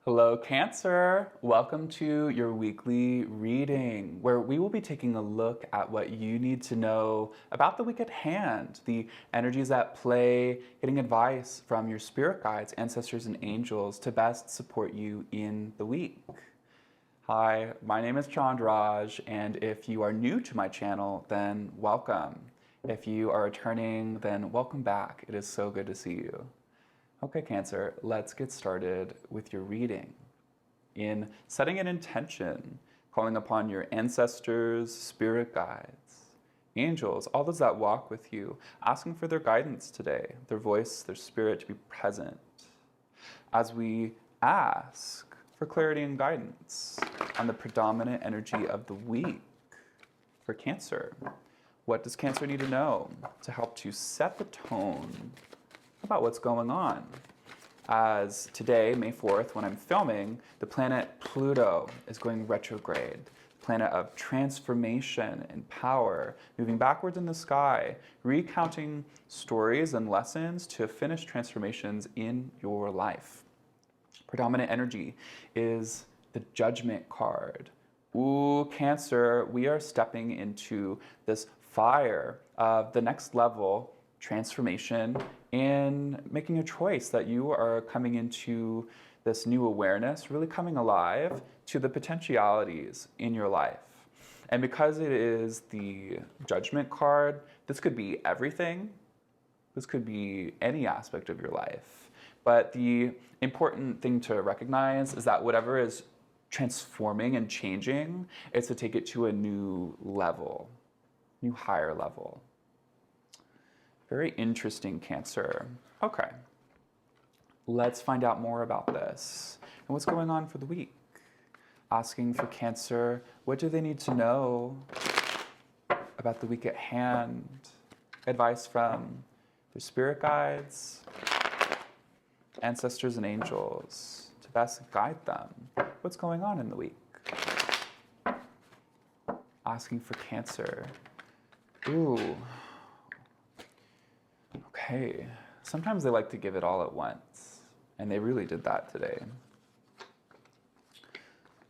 Hello, Cancer. Welcome to your weekly reading, where we will be taking a look at what you need to know about the week at hand, the energies at play, getting advice from your spirit guides, ancestors, and angels to best support you in the week. Hi, my name is Chandraj, and if you are new to my channel, then welcome. If you are returning, then welcome back. It is so good to see you. Okay, Cancer, let's get started with your reading. In setting an intention, calling upon your ancestors, spirit guides, angels, all those that walk with you, asking for their guidance today, their voice, their spirit to be present. As we ask for clarity and guidance on the predominant energy of the week for Cancer, what does Cancer need to know to help to set the tone about what's going on? As today, May 4th, when I'm filming, the planet Pluto is going retrograde, planet of transformation and power, moving backwards in the sky, recounting stories and lessons to finish transformations in your life. Predominant energy is the Judgment card. Ooh, Cancer, we are stepping into this fire of the next level transformation in making a choice that you are coming into this new awareness, really coming alive to the potentialities in your life. And because it is the Judgment card, this could be everything. This could be any aspect of your life. But the important thing to recognize is that whatever is transforming and changing is to take it to a new level, new higher level. Very interesting, Cancer. Okay, let's find out more about this and what's going on for the week. Asking for Cancer, what do they need to know about the week at hand? Advice from their spirit guides, ancestors, and angels to best guide them. What's going on in the week? Asking for Cancer. Ooh. Okay, sometimes they like to give it all at once, and they really did that today.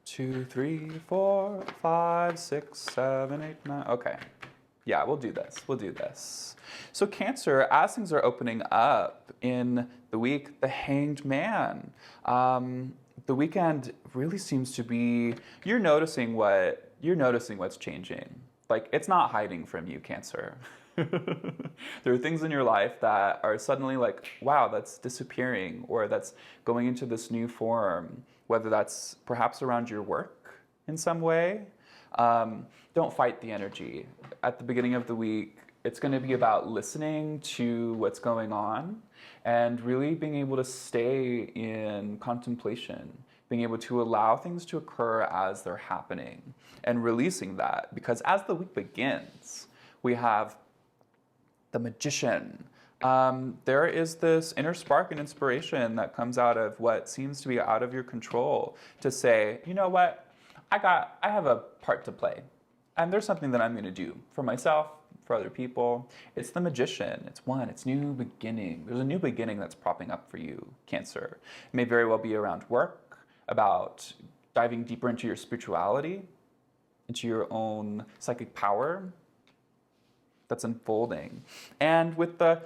2, 3, 4, 5, 6, 7, 8, 9. Okay, yeah, we'll do this. We'll do this. So Cancer, as things are opening up in the week, the Hanged Man. The weekend really seems to be, you're noticing what's changing. Like, it's not hiding from you, Cancer. There are things in your life that are suddenly like, wow, that's disappearing, or that's going into this new form, whether that's perhaps around your work in some way. Don't fight the energy. At the beginning of the week, it's going to be about listening to what's going on and really being able to stay in contemplation, being able to allow things to occur as they're happening and releasing that. Because as the week begins, we have the Magician. There is this inner spark and inspiration that comes out of what seems to be out of your control to say, you know what, I have a part to play. And there's something that I'm going to do for myself, for other people. It's the Magician. It's new beginning. There's a new beginning that's popping up for you, Cancer. It may very well be around work, about diving deeper into your spirituality, into your own psychic power that's unfolding. And with the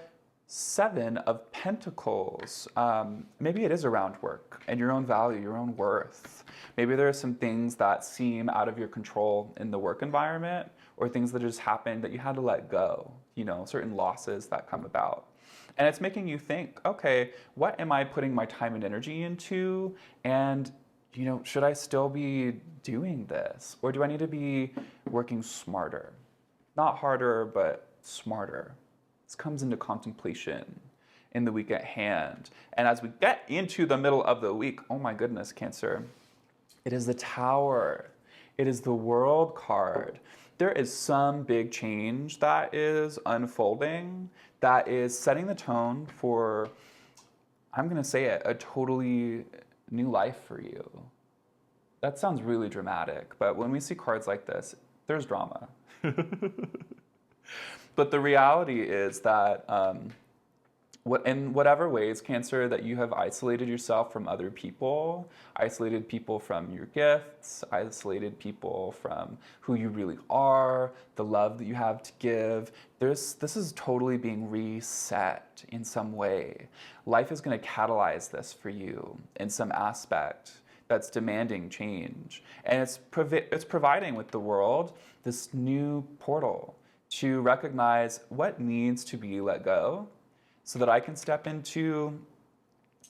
7 of Pentacles, maybe it is around work and your own value, your own worth. Maybe there are some things that seem out of your control in the work environment, or things that just happened that you had to let go, certain losses that come about. And it's making you think, okay, what am I putting my time and energy into? And should I still be doing this? Or do I need to be working smarter? Not harder, but smarter. This comes into contemplation in the week at hand. And as we get into the middle of the week, oh my goodness, Cancer, it is the Tower. It is the World card. There is some big change that is unfolding, that is setting the tone for, I'm going to say it, a totally new life for you. That sounds really dramatic, but when we see cards like this, there's drama. But the reality is that in whatever ways, Cancer, that you have isolated yourself from other people, isolated people from your gifts, isolated people from who you really are, the love that you have to give, this is totally being reset in some way. Life is going to catalyze this for you in some aspect that's demanding change. And it's providing with the world this new portal to recognize what needs to be let go, so that I can step into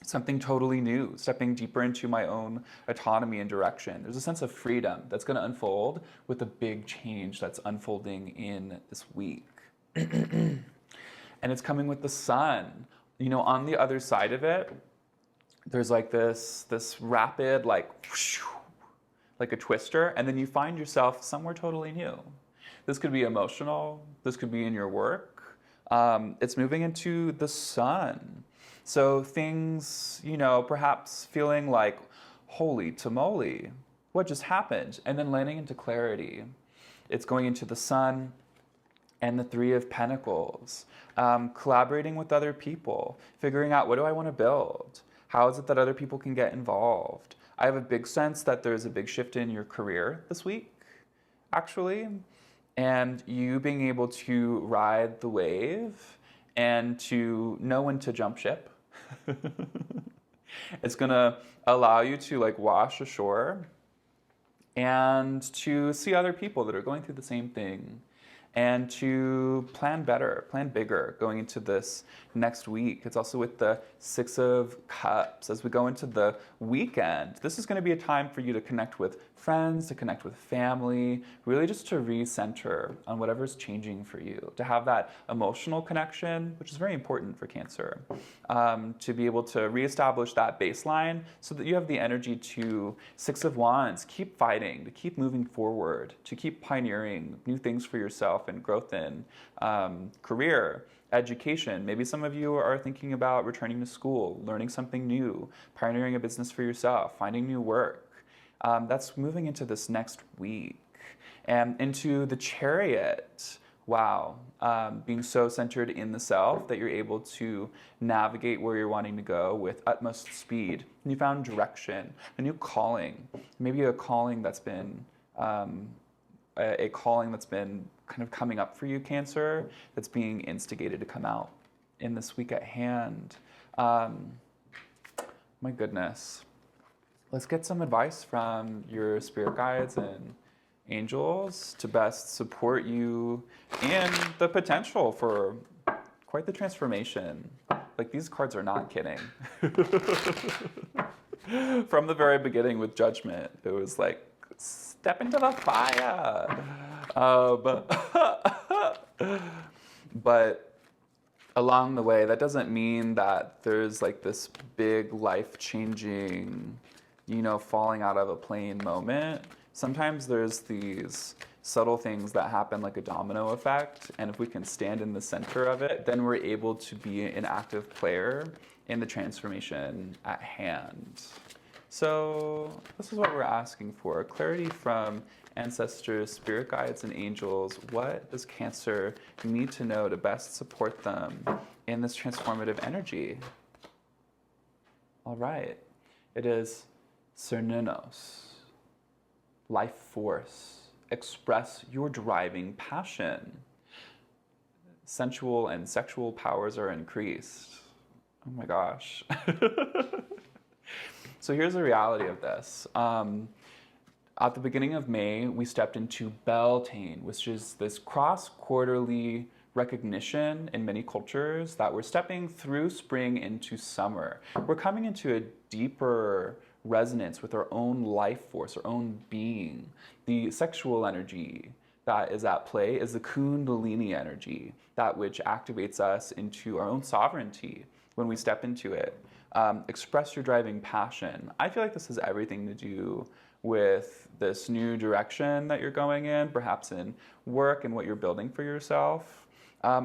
something totally new, stepping deeper into my own autonomy and direction. There's a sense of freedom that's going to unfold with the big change that's unfolding in this week. And it's coming with the sun. You know, on the other side of it, there's like this rapid, like a twister, and then you find yourself somewhere totally new. This could be emotional, this could be in your work. It's moving into the sun. So things, you know, perhaps feeling like, holy tamale, what just happened? And then landing into clarity. It's going into the sun and the Three of Pentacles, collaborating with other people, figuring out, what do I want to build? How is it that other people can get involved? I have a big sense that there's a big shift in your career this week, actually. And you being able to ride the wave and to know when to jump ship. It's gonna allow you to like wash ashore and to see other people that are going through the same thing, and to plan better, plan bigger going into this next week. It's also with the Six of Cups. As we go into the weekend, this is going to be a time for you to connect with friends, to connect with family, really just to recenter on whatever's changing for you, to have that emotional connection, which is very important for Cancer, to be able to reestablish that baseline so that you have the energy to, Six of Wands, keep fighting, to keep moving forward, to keep pioneering new things for yourself and growth in career, education. Maybe some of you are thinking about returning to school, learning something new, pioneering a business for yourself, finding new work. That's moving into this next week. And into the Chariot. Wow, being so centered in the self that you're able to navigate where you're wanting to go with utmost speed. And you found direction, a new calling, maybe a calling that's been kind of coming up for you, Cancer, that's being instigated to come out in this week at hand. My goodness. Let's get some advice from your spirit guides and angels to best support you in the potential for quite the transformation. Like, these cards are not kidding. From the very beginning with Judgment, it was like, step into the fire. But along the way, that doesn't mean that there's like this big life-changing, you know, falling out of a plane moment. Sometimes there's these subtle things that happen like a domino effect, and if we can stand in the center of it, then we're able to be an active player in the transformation at hand. So this is what we're asking for. Clarity from ancestors, spirit guides, and angels. What does Cancer need to know to best support them in this transformative energy? All right. It is Cernunnos, life force. Express your driving passion. Sensual and sexual powers are increased. Oh my gosh. So here's the reality of this. At the beginning of May, we stepped into Beltane, which is this cross-quarterly recognition in many cultures that we're stepping through spring into summer. We're coming into a deeper resonance with our own life force, our own being. The sexual energy that is at play is the Kundalini energy, that which activates us into our own sovereignty when we step into it. Express your driving passion. I feel like this has everything to do with this new direction that you're going in, perhaps in work and what you're building for yourself.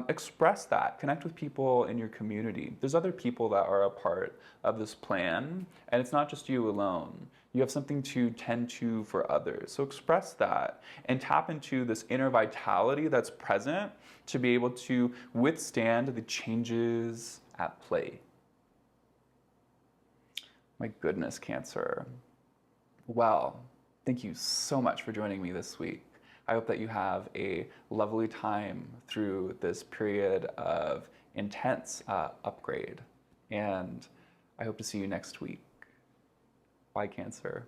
Express that. Connect with people in your community. There's other people that are a part of this plan, and it's not just you alone. You have something to tend to for others. So express that and tap into this inner vitality that's present to be able to withstand the changes at play. My goodness, Cancer. Well, thank you so much for joining me this week. I hope that you have a lovely time through this period of intense upgrade, and I hope to see you next week. Bye, Cancer.